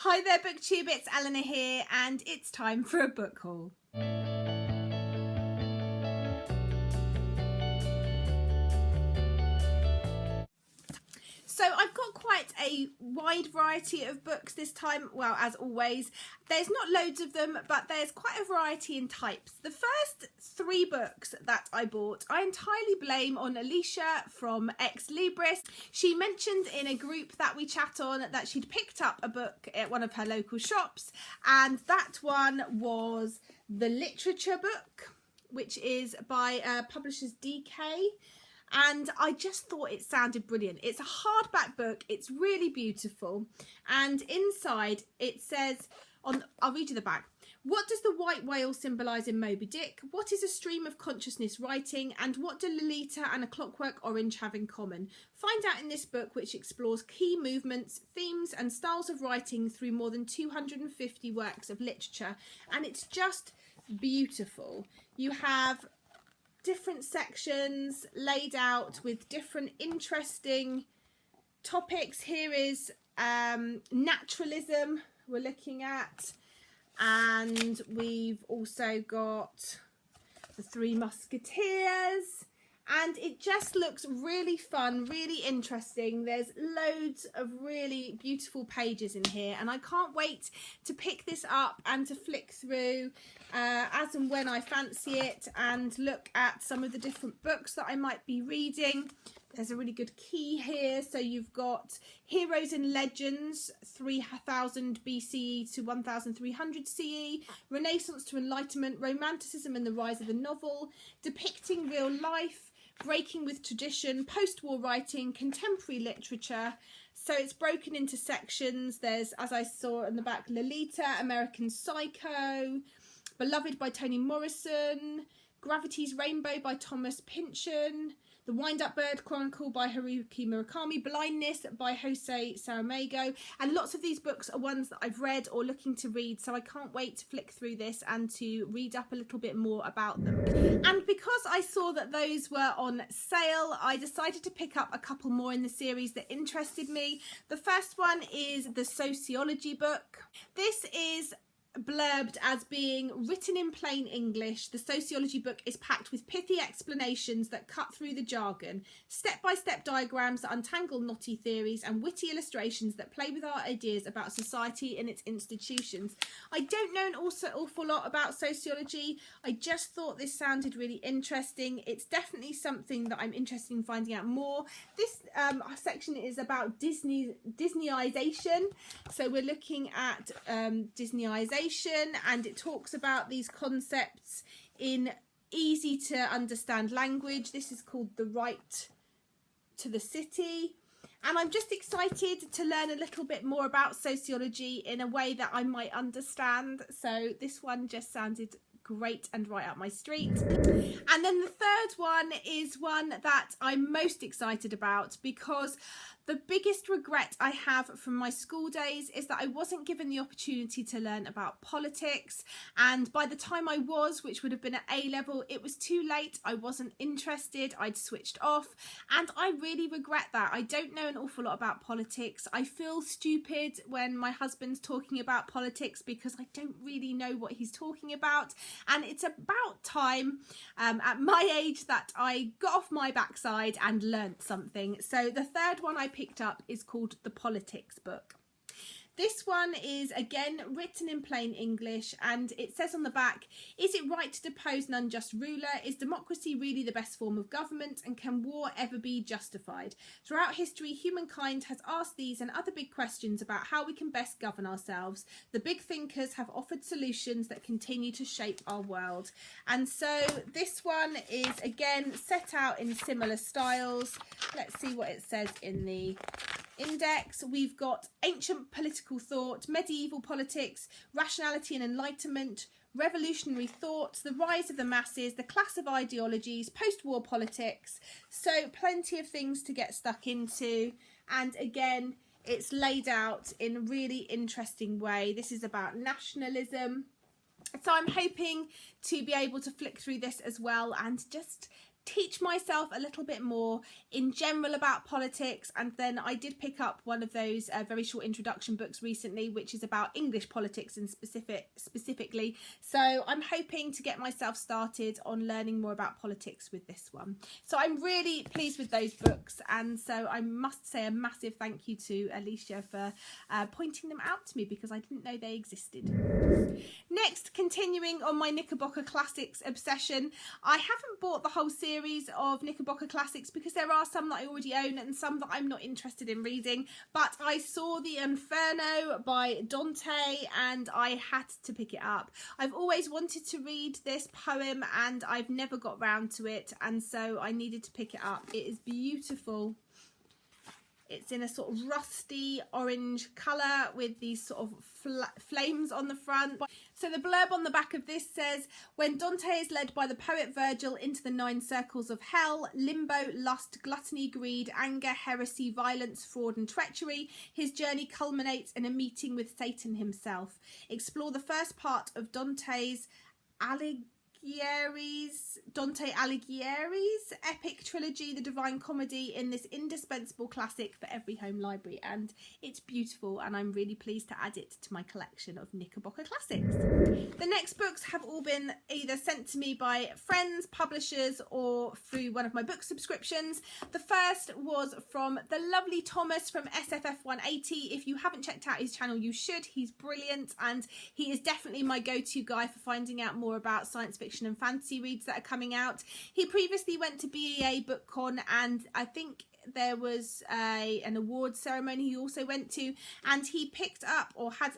Hi there BookTube, it's Eleanor here and it's time for a book haul. So I've got quite a wide variety of books this time, well, as always. There's not loads of them, but there's quite a variety in types. The first three books that I bought, I entirely blame on Alicia from Ex Libris. She mentioned in a group that we chat on that she'd picked up a book at one of her local shops, and that one was the literature book, which is by publishers DK. And I just thought it sounded brilliant. It's a hardback book, it's really beautiful, and inside it says, I'll read you the back. What does the white whale symbolise in Moby Dick? What is a stream of consciousness writing? And what do Lolita and A Clockwork Orange have in common? Find out in this book, which explores key movements, themes and styles of writing through more than 250 works of literature. And it's just beautiful. You have different sections laid out with different interesting topics. Here is naturalism we're looking at, and we've also got the Three Musketeers, and it just looks really fun, really interesting. There's loads of really beautiful pages in here, and I can't wait to pick this up and to flick through as and when I fancy it and look at some of the different books that I might be reading. There's a really good key here. So you've got Heroes and Legends, 3000 BCE to 1300 CE, Renaissance to Enlightenment, Romanticism and the Rise of the Novel, Depicting Real Life, Breaking with Tradition, Post-War Writing, Contemporary Literature. So it's broken into sections. There's, as I saw in the back, Lolita, American Psycho, Beloved by Toni Morrison, Gravity's Rainbow by Thomas Pynchon, The Wind-Up Bird Chronicle by Haruki Murakami, Blindness by Jose Saramago, and lots of these books are ones that I've read or looking to read, so I can't wait to flick through this and to read up a little bit more about them. And because I saw that those were on sale, I decided to pick up a couple more in the series that interested me. The first one is the Sociology Book. This is blurbed as being written in plain English. The Sociology Book is packed with pithy explanations that cut through the jargon, step-by-step diagrams that untangle knotty theories, and witty illustrations that play with our ideas about society and its institutions. I don't know an awful lot about sociology. I just thought this sounded really interesting. It's definitely something that I'm interested in finding out more. This section is about Disneyization. So we're looking at Disneyization, and it talks about these concepts in easy to understand language. This is called The Right to the City, and I'm just excited to learn a little bit more about sociology in a way that I might understand. So this one just sounded great and right up my street. And then the third one is one that I'm most excited about, because the biggest regret I have from my school days is that I wasn't given the opportunity to learn about politics, and by the time I was, which would have been at A level, it was too late. I wasn't interested, I'd switched off, and I really regret that. I don't know an awful lot about politics. I feel stupid when my husband's talking about politics because I don't really know what he's talking about, and it's about time at my age that I got off my backside and learnt something. So the third one I picked up is called The Politics Book. This one is again written in plain English, and it says on the back, is it right to depose an unjust ruler? Is democracy really the best form of government? And can war ever be justified? Throughout history, humankind has asked these and other big questions about how we can best govern ourselves. The big thinkers have offered solutions that continue to shape our world. And so this one is again set out in similar styles. Let's see what it says in the index. We've got ancient political thought, medieval politics, rationality and enlightenment, revolutionary thoughts, the rise of the masses, the class of ideologies, post-war politics. So plenty of things to get stuck into, and again it's laid out in a really interesting way. This is about nationalism, so I'm hoping to be able to flick through this as well and just teach myself a little bit more in general about politics. And then I did pick up one of those very short introduction books recently, which is about English politics and specifically. So I'm hoping to get myself started on learning more about politics with this one. So I'm really pleased with those books, and so I must say a massive thank you to Alicia for pointing them out to me, because I didn't know they existed. Next, continuing on my Knickerbocker Classics obsession, I haven't bought the whole series of Knickerbocker Classics because there are some that I already own and some that I'm not interested in reading, but I saw the Inferno by Dawnie and I had to pick it up. I've always wanted to read this poem and I've never got round to it, and so I needed to pick it up. It is beautiful. It's in a sort of rusty orange colour with these sort of flames on the front. So the blurb on the back of this says, when Dante is led by the poet Virgil into the 9 circles of hell, limbo, lust, gluttony, greed, anger, heresy, violence, fraud and treachery, his journey culminates in a meeting with Satan himself. Explore the first part of Dante Alighieri's epic trilogy, The Divine Comedy, in this indispensable classic for every home library, and it's beautiful and I'm really pleased to add it to my collection of Knickerbocker Classics. The next books have all been either sent to me by friends, publishers, or through one of my book subscriptions. The first was from the lovely Thomas from SFF180. If you haven't checked out his channel, you should. He's brilliant and he is definitely my go-to guy for finding out more about science fiction and fantasy reads that are coming out. He previously went to BEA BookCon, and I think there was an award ceremony he also went to, and he picked up or had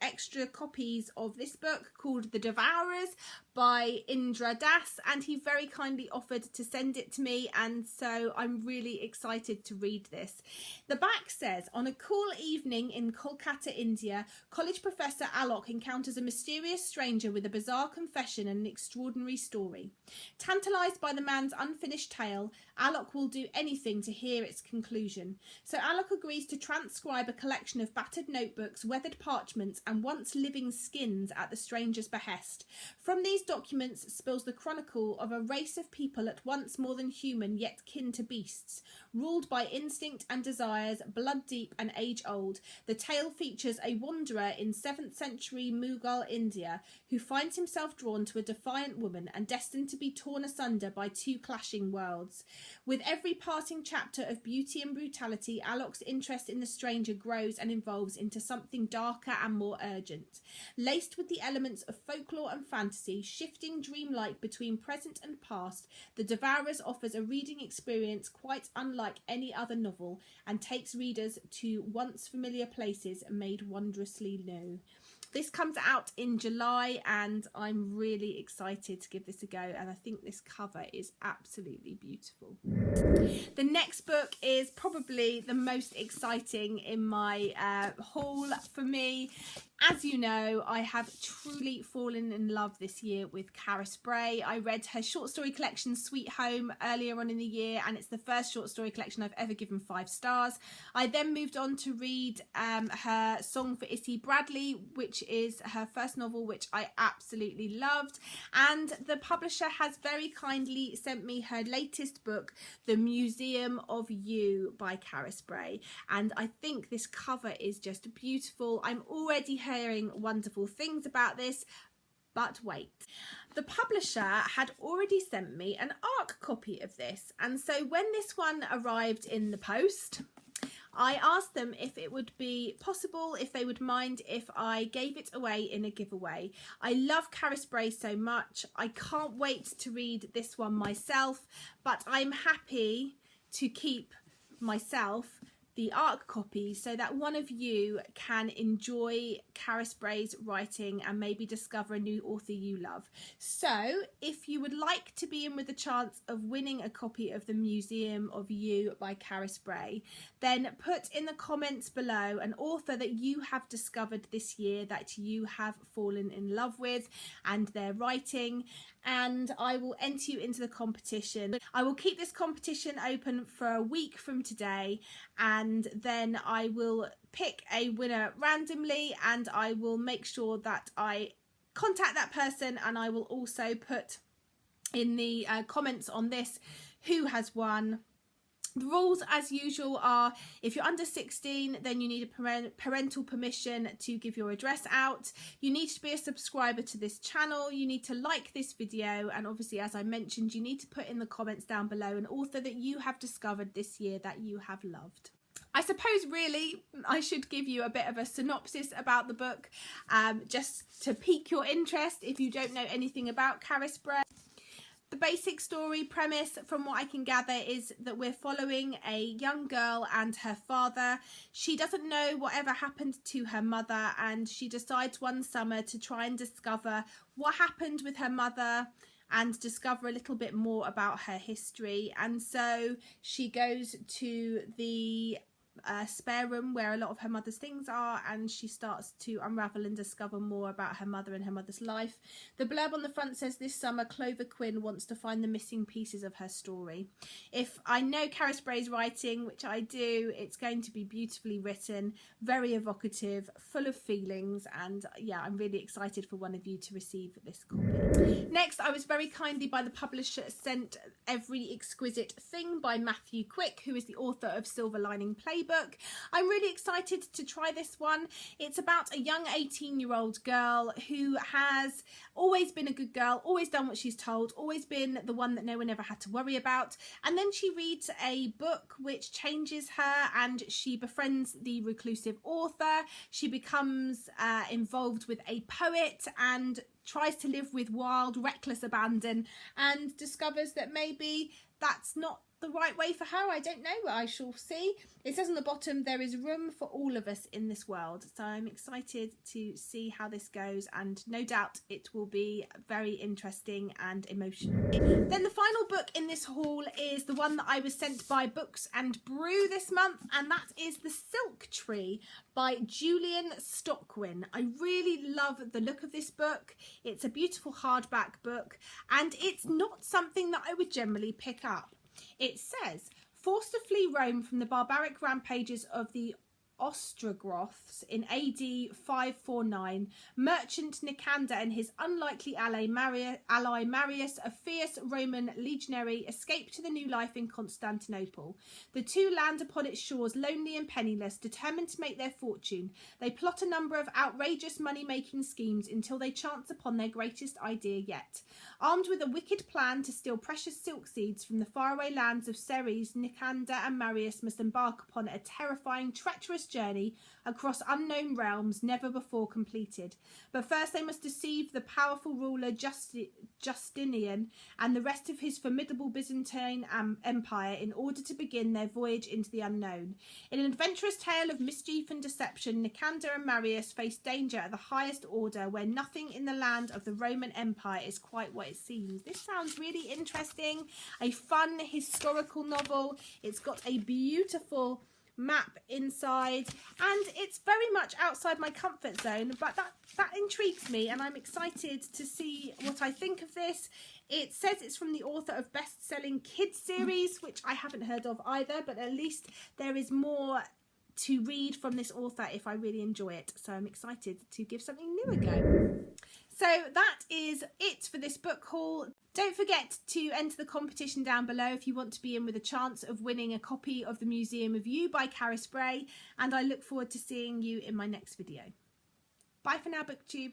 extra copies of this book called The Devourers by Indra Das, and he very kindly offered to send it to me, and so I'm really excited to read this. The back says, on a cool evening in Kolkata, India, college professor Alok encounters a mysterious stranger with a bizarre confession and an extraordinary story. Tantalised by the man's unfinished tale, Alok will do anything to hear its conclusion. So Alok agrees to transcribe a collection of battered notebooks, weathered parchments and once living skins at the stranger's behest. From these documents spills the chronicle of a race of people at once more than human yet kin to beasts. Ruled by instinct and desires, blood deep and age old, the tale features a wanderer in 7th century Mughal India who finds himself drawn to a defiant woman and destined to be torn asunder by 2 clashing worlds. With every passing chapter of beauty and brutality, Alok's interest in the stranger grows and evolves into something darker and more urgent. Laced with the elements of folklore and fantasy, shifting dreamlike between present and past, The Devourers offers a reading experience quite unlike any other novel and takes readers to once familiar places made wondrously new. This comes out in July and I'm really excited to give this a go, and I think this cover is absolutely beautiful. The next book is probably the most exciting in my haul for me. As you know, I have truly fallen in love this year with Cara Spray. I read her short story collection Sweet Home earlier on in the year, and it's the first short story collection I've ever given 5 stars. I then moved on to read her Song for Issy Bradley, which is her first novel, which I absolutely loved. And the publisher has very kindly sent me her latest book, The Museum of You by Cara Spray. And I think this cover is just beautiful. I'm already hearing wonderful things about this, but wait. The publisher had already sent me an ARC copy of this, and so when this one arrived in the post, I asked them if it would be possible, if they would mind if I gave it away in a giveaway. I love Cara Spray so much. I can't wait to read this one myself, but I'm happy to keep myself the ARC copy so that one of you can enjoy Cara Spray's writing and maybe discover a new author you love. So if you would like to be in with a chance of winning a copy of The Museum of You by Cara Spray, then put in the comments below an author that you have discovered this year that you have fallen in love with and their writing, and I will enter you into the competition. I will keep this competition open for a week from today, and then I will pick a winner randomly, and I will make sure that I contact that person, and I will also put in the comments on this who has won. The rules, as usual, are if you're under 16, then you need a parental permission to give your address out. You need to be a subscriber to this channel. You need to like this video. And obviously, as I mentioned, you need to put in the comments down below an author that you have discovered this year that you have loved. I suppose really I should give you a bit of a synopsis about the book, just to pique your interest if you don't know anything about Carisbrez. The basic story premise, from what I can gather, is that we're following a young girl and her father. She doesn't know whatever happened to her mother, and she decides one summer to try and discover what happened with her mother and discover a little bit more about her history. And so she goes to the spare room where a lot of her mother's things are, and she starts to unravel and discover more about her mother and her mother's life. The blurb on the front says, this summer Clover Quinn wants to find the missing pieces of her story. If I know Carisbrez writing, which I do, it's going to be beautifully written, very evocative, full of feelings, and yeah, I'm really excited for one of you to receive this copy. Next, I was very kindly by the publisher sent Every Exquisite Thing by Matthew Quick, who is the author of Silver Lining Playbook. I'm really excited to try this one. It's about a young 18-year-old girl who has always been a good girl, always done what she's told, always been the one that no one ever had to worry about. And then she reads a book which changes her, and she befriends the reclusive author. She becomes involved with a poet and tries to live with wild, reckless abandon, and discovers that maybe that's not the right way for her. I don't know, I shall see. It says on the bottom, there is room for all of us in this world. So I'm excited to see how this goes, and no doubt it will be very interesting and emotional. Then the final book in this haul is the one that I was sent by Books and Brew this month, and that is The Silk Tree by Julian Stockwin. I really love the look of this book. It's a beautiful hardback book, and it's not something that I would generally pick up. It says, forced to flee Rome from the barbaric rampages of the Ostrogoths in AD 549, merchant Nicander and his unlikely ally Marius, a fierce Roman legionary, escape to the new life in Constantinople. The two land upon its shores lonely and penniless, determined to make their fortune. They plot a number of outrageous money-making schemes until they chance upon their greatest idea yet. Armed with a wicked plan to steal precious silk seeds from the faraway lands of Ceres, Nicander and Marius must embark upon a terrifying, treacherous journey across unknown realms never before completed. But first they must deceive the powerful ruler Justinian and the rest of his formidable Byzantine Empire in order to begin their voyage into the unknown. In an adventurous tale of mischief and deception, Nicander and Marius face danger at the highest order, where nothing in the land of the Roman Empire is quite what it seems. This sounds really interesting. A fun historical novel. It's got a beautiful map inside, and it's very much outside my comfort zone, but that intrigues me, and I'm excited to see what I think of this. It says it's from the author of best-selling kids series, which I haven't heard of either, but at least there is more to read from this author if I really enjoy it, so I'm excited to give something new a go. So that is it for this book haul. Don't forget to enter the competition down below if you want to be in with a chance of winning a copy of The Museum of You by Carisbrez, and I look forward to seeing you in my next video. Bye for now, BookTube.